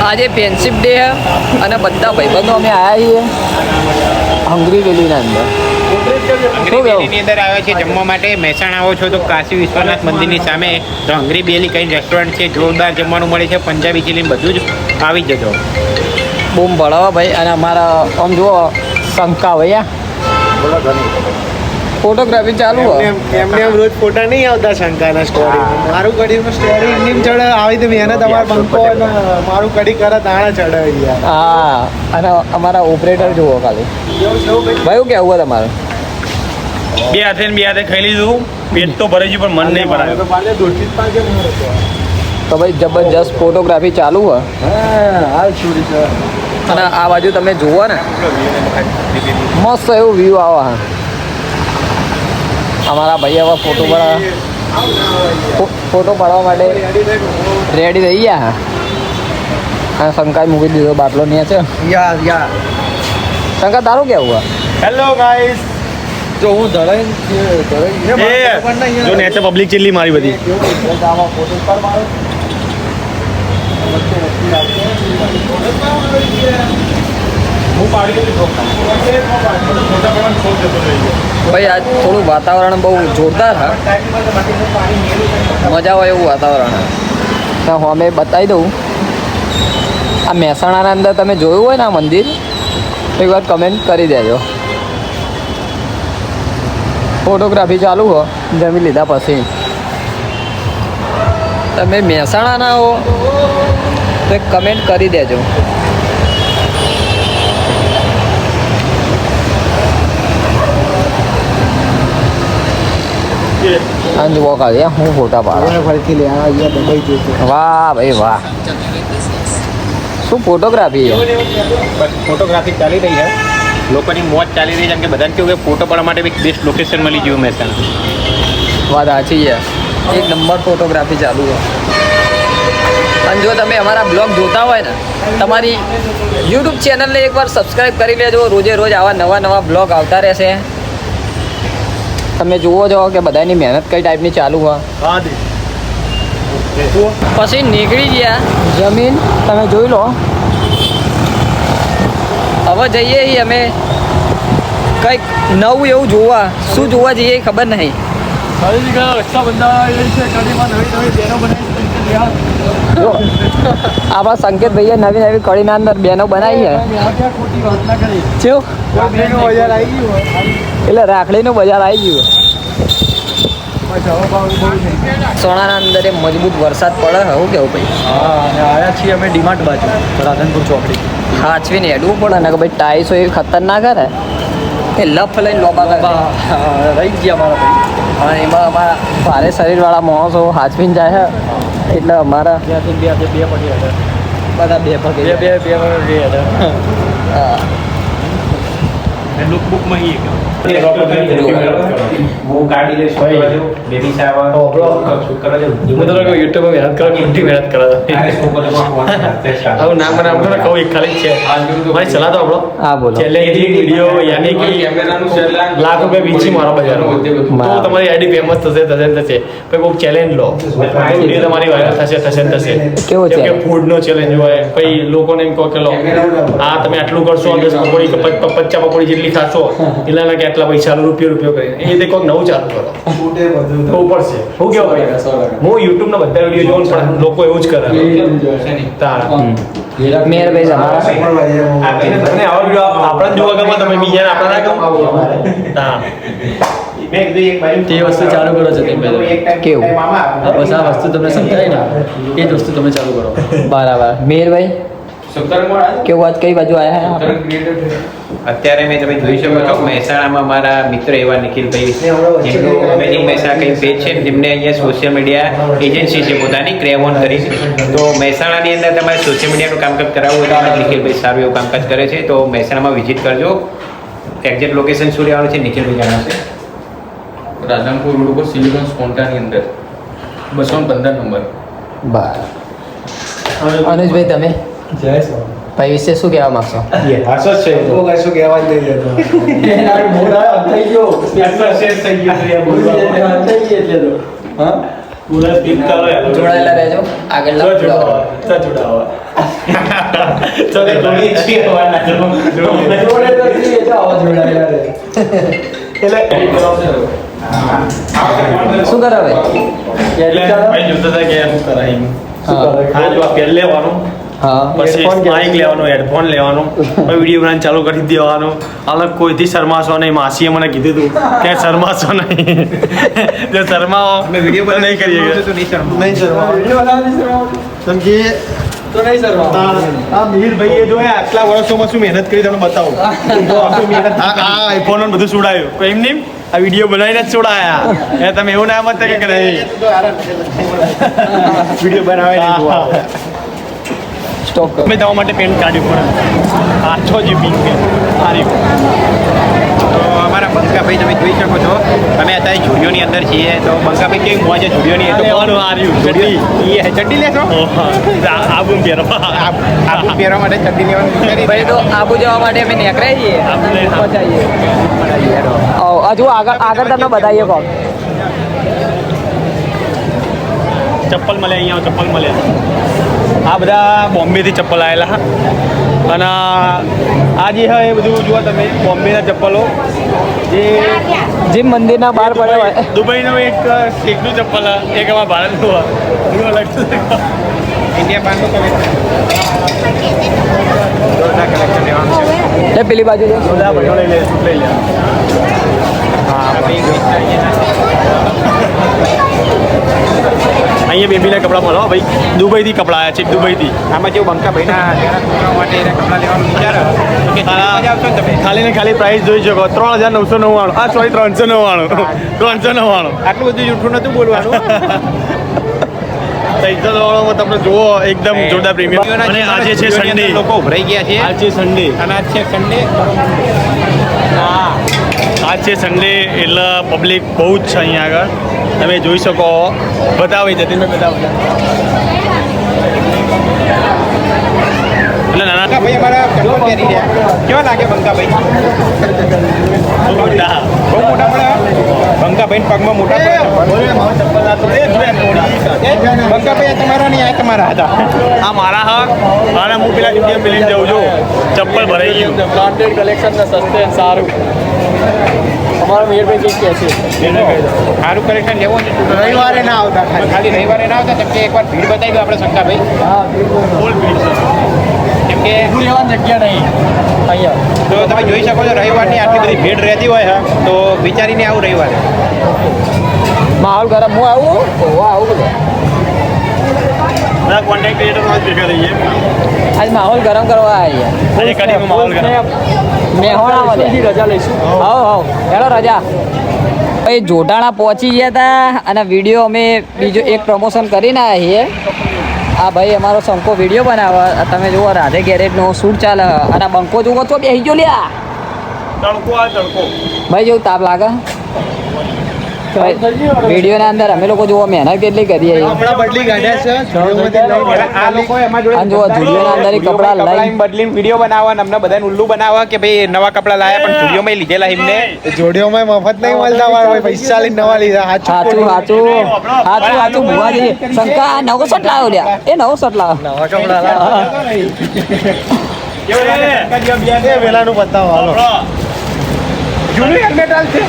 આજે friendship day છે અને બધા ભાઈબંધો અમે આવ્યા છીએ હંગરી વેલીના અંદર. હંગરી બેલીની અંદર આવ્યા છે જમવા માટે. મહેસાણા આવો છો તો કાશી વિશ્વનાથ મંદિરની સામે તો હંગરી બેલી કઈ રેસ્ટોરન્ટ છે, જોરદાર જમવાનું મળે છે, પંજાબી ચીલી બધું જ આવી જજો. બૂમ ભળાવા ભાઈ. અને અમારા આમ જુઓ શંકા ભૈયા ફોટોગ્રાફી ચાલુ હોય એમને એમ રોજ ફોટા નહીં આવતા શંકાના સ્ટોરી. મારું કડીનું સ્ટોરી એમની ચડે આવી તો મહેનત અમારે બંકો અને મારું કડી કરે તાણે ચડે યાર. હા. અને અમારા ઓપરેટર જુઓ ખાલી ભાઈ શું કેવું હોય તમારે? બે હાથે ખાઈ લીધું, પેટ તો ભરાઈ ગયું પણ મન નહીં ભરાયું. તો ભાઈ જબરજસ્ત ફોટોગ્રાફી ચાલુ હોય. અને આ બાજુ તમે જુઓ ને મસ્ત એવું વ્યૂ આવે. હા અમારા ભાઈ હવે ફોટો પાડવા માટે રેડી થઈ ગયા. હા શંકાએ મૂકી દીધો બાટલો ત્યાં છે. શંકા તારું કેવું હોય? હેલો ગાઈસ, જો હું ધરાઈ જો નેચર પબ્લિક ચીલી મારી બધી. ભાઈ આજ થોડું વાતાવરણ બહુ જોરદાર હા, મજા આવે એવું વાતાવરણ. હા હું અમે બતાવી દઉં. આ મહેસાણાના અંદર તમે જોયું હોય ને આ મંદિર, એક વાર કમેન્ટ કરી દેજો. ફોટોગ્રાફી ચાલુ હો જમી લીધા પછી. તમે મહેસાણાના હો તો એક કમેન્ટ કરી દેજો. જુઓ ખાલી હું ફોટા પાડું. ફરીથી લે અહીંયા દબાઈ જશે. વાહ ભાઈ વાહ, શું ફોટોગ્રાફી છે. ફોટોગ્રાફી ચાલી રહી છે, લોકોની મોજ ચાલી રહી છે. કે બધાને કેવું કે ફોટો પાડવા માટે એક બેસ્ટ લોકેશન મળી ગયું મહેસાણા. વાત સાચી છે, એક નંબર ફોટોગ્રાફી ચાલુ છે. અને જો તમે અમારા બ્લોગ જોતા હોય ને, તમારી યુટ્યુબ ચેનલને એકવાર સબસ્ક્રાઈબ કરી લેજો. રોજે રોજ આવા નવા બ્લોગ આવતા રહેશે. તમે જુઓ છો કે બધાની મહેનત કઈ ટાઈપની ચાલુ હોય. પછી નીકળી ગયા જમીન, તમે જોઈ લો. હવે જઈએ છીએ અમે કંઈક નવું એવું જોવા. શું જોવા જઈએ એ ખબર નહીં. જો આપણા સંકેત ભાઈએ નવી નવી કડીના અંદર બેનો બનાવી છે. એટલે રાખડીનું બજાર આવી ગયું. સોનાના અંદર એ મજબૂત વરસાદ પડે. હું કેવું ભાઈ? આવ્યા છીએ અમે ડીમાર્ટ બાજુ, રાધનપુર ચોકડી. હાચવીને હેડવું પડે ને કે ભાઈ ટાઈસો એવી ખતરનાક હે એ લફ લઈને લોબા કરે. રહી ગયા મારા ભાઈ. અને એમાં અમારા ભારે શરીરવાળા માણસો હાચવીને જાય છે. એટલે અમારા બે પગે હતા. બધા બે પગે બે હતા. લુકબુકમાં હું ગાડી લઈશ બેબી સાહેબ શું કરો છો? યુટ્યુબમાં મહેનત કરો, મોટી મહેનત કરો. આવું નામ મને આમ કહું એક ખાલી છે મારી સલાહ તો આપણો. હા બોલો. ચેલેન્જિંગ વિડીયો યાની કે લાખ રૂપિયા વીચી મારો બજારમાં તો તમારી આઈડી ફેમસ થશે. પછી કોઈ ચેલેન્જ લો, વિડીયો તમારી વાયરલ થશે. કેવો છે? ફૂડનો ચેલેન્જ હોય, પછી લોકોને એમ કહો કે લો આ તમે આટલું કરશો, 10 પકોડી કે 50 પકોડી જેટલી ખાશો એટલાના કે આટલા પૈસા રૂપિયો કરીને એ રીતે કોઈક નવું ચાલુ કરો. બહુ પડશે. હું કેવું ભાઈ, હું યુટ્યુબના બધા વિડીયો જોઉં પણ લોકો એવું જ કરે. મેર ભાઈ તમારા અને આવા વિડીયો આપણે જોવા ગમે, તમે બીજાને આપણે ના ગમે. તે વસ્તુ ચાલુ કરો છો તમે કેવું? બસ આ વસ્તુ તમને સમજાય ને એ જ વસ્તુ તમે ચાલુ કરો. બરાબર. મેરભાઈ કેવું આજ કઈ બાજુ આવ્યા? અત્યારે મેં તમે જોઈ શકો છો મહેસાણામાં મારા મિત્ર એવા નિખિલભાઈ, જેમનું અમેઝિંગ મહેસાણા કઈ પેજ છે, જેમને અહીંયા સોશિયલ મીડિયા એજન્સી છે પોતાની ક્રેવોન કરી. તો મહેસાણાની અંદર તમારે સોશિયલ મીડિયાનું કામકાજ કરાવવું હોય તો નિખિલભાઈ સારું એવું કામકાજ કરે છે. તો મહેસાણામાં વિઝિટ કરજો. એક્ઝેક્ટ લોકેશન શું રહેવાનું છે નિખિલભાઈ જણાવશે. રાધનપુર રોડ ઉપર સિલિકોન સ્પોન્ટાની અંદર 215 નંબર. બરાબર. અનુજભાઈ તમે ભાઈ વિશે શું કહેવા માંગશો? શું કહેવા જ નહીં જોડાયેલા રહેજો. આગળ ચલો જોડી છીએ શું કરે ભાઈ? ભાઈ જોતા હતા કે શું કરાય હા જો આ પેન લેવાનું હા પછી માઇક લેવાનું હેડફોન લેવાનું પછી વિડીયો બનાવવાનું ચાલુ કરી દેવાનું અલગ કોઈથી શરમાશો નહીં માસીએ મને કીધું હતું કે શરમાશો નહીં જો શરમાવો અમે વિડીયો તો નહીં કરીએ તો નહીં શરમાવો. નહીં શર્મા આ મિહિરભાઈએ જો એ આટલા વર્ષોમાં શું મહેનત કરી તમને બતાવું તો આટલી મહેનત આ આઈફોન બધું છોડાયું કોઈ એમ નહીં આ વિડીયો બનાવીને જ છોડાયા એ તમે એવું ના મત કે નહીં વિડીયો બનાવે સ્ટોપ કરો. મેં તમારા માટે પેન કાઢ્યું પણ 8 GB પેન સારી તો અમારા બંકાભાઈ તમે જોઈ શકો છો અમે અત્યારે જુડિયોની અંદર છીએ તો બંકાભાઈ કેવી મોજ છે જુડિયોની એ તો લેવાનું હાર્યું ચડ્ડી એ ચડ્ડી લેશો આબુ પહેરો આબુ પહેરવા માટે ચડ્ડી લેવાનું વિચારી ભાઈ તો આબુ જવા માટે અમે નીકળ્યા છીએ આપણે પહોંચાઈએ. હજુ આગળ તમને બતાવીએ કોક. ચપ્પલ મળે અહીંયા ચપ્પલ મળે આ બધા બોમ્બેથી ચપ્પલ આવેલા હા અને આ જે હોય એ બધું જુઓ તમે બોમ્બેના ચપ્પલો જે મંદિરના બહાર પડ્યા હોય. દુબઈનું એક શેખનું ચપ્પલ એક અમારા ભારતનું એનું અલગ ઇન્ડિયા પાંચસો કલેક્શન લેવાનું છે એ પેલી બાજુ છે. બધા ભાઈઓ લઈ લે લઈ લે અહીંયા બેબીના કપડાં મળો ભાઈ દુબઈથી કપડાં આવ્યા છે દુબઈથી આમાં જેવું બંકાભાઈના ઘેરા છોકરાઓ માટે એના કપડાં લેવાનું વિચારો તો કે મજા આવશો ને તમે ખાલી ને ખાલી પ્રાઇસ જોઈ શકો 3999 આ સોરી 399 આટલું બધું જૂઠું નતું બોલવાનું 399 તમને જુઓ એકદમ જોરદાર પ્રીમિયમ અને આજે છે સન્ડે લોકો ઉભરાઈ ગયા છે આજે સન્ડે અને આજ છે સન્ડે આજ છે સન્ડે એટલે પબ્લિક બહુ જ છે અહીંયા આગળ તમે જોઈ શકો બતાવી જતીનભાઈ બતાવો એટલે નાના બંકાભાઈ અમારા ચપ્પલ પહેરી રહ્યા કેવા લાગે બંકાભાઈ બહુ મોટા બહુ મોટા પડે બંકાભાઈ પગમાં મોટા પડે બંકાભાઈ આ તમારા નહીં આ તમારા હતા આ મારા હા અને હું પેલા જુડિયમ લઈને જાઉં છું ચપ્પલ ભરાઈ ગયું બ્રાન્ડેડ કલેક્શન ને સસ્તે સારું. અમારા મિહિરભાઈ કઈ કહે છે? સારું કલેક્શન લેવું છે રવિવારે ના આવતા ખાલી રવિવારે ના આવતા કેમ કે એકવાર ભીડ બતાવી દો આપણે શંકાભાઈ હા ફૂલ ભીડ છે કેમ કે લેવાની જગ્યા નહીં અહીંયા. તો તમે જોઈ શકો છો રવિવારની આટલી બધી ભીડ રહેતી હોય હા તો વિચારીને આવું રવિવારે માહોલ ગરમ હું આવું આવું બધું બધા કોન્ટેક્ટ ક્રિએટરમાં ભેગા રહીએ આજ માહોલ ગરમ કરવા આવ્યા. આજે કડીમાં માહોલ ગરમ. મેહોણા રજા લઈશું. હાવ હેલો રજા. ભાઈ જોટાણા પહોંચી ગયા હતા અને વિડીયો અમે બીજો એક પ્રમોશન કરીને આવ્યા છીએ. આ ભાઈ અમારો શંકો વિડીયો બનાવે તમે જુઓ રાધે ગેરેજનો શૂટ ચાલે અને બંકો જુઓ તો બેસી ગયો લ્યા તડકો આ તડકો ભાઈ જેવું તાપ લાગે વિડીયોના અંદર અમે લોકો જુઓ મહેનત કેટલી કરીએ કપડા બદલી કાઢ્યા છે જુડિયોમાંથી લઈને આ લોકો એમાં જોડે અને જો જુડિયોના અંદર ઈ કપડાં લઈને બદલીને વિડીયો બનાવવા અને અમને બધાને ઉલ્લુ બનાવવા કે ભાઈ નવા કપડાં લાયા પણ સ્ટુડિયોમાં લીધેલા એમને જોડીઓમાં મફત નહીં મળતા ભાઈ પૈસા લઈને નવા લીધા સાચું ભુવાજી શંકા આ નવો શર્ટ લાવ્યો લ્યા એ નવો શર્ટ લાવ્યો વેલાનું બતાવો હાલો જૂનું હેલ્મેટ હાલ છે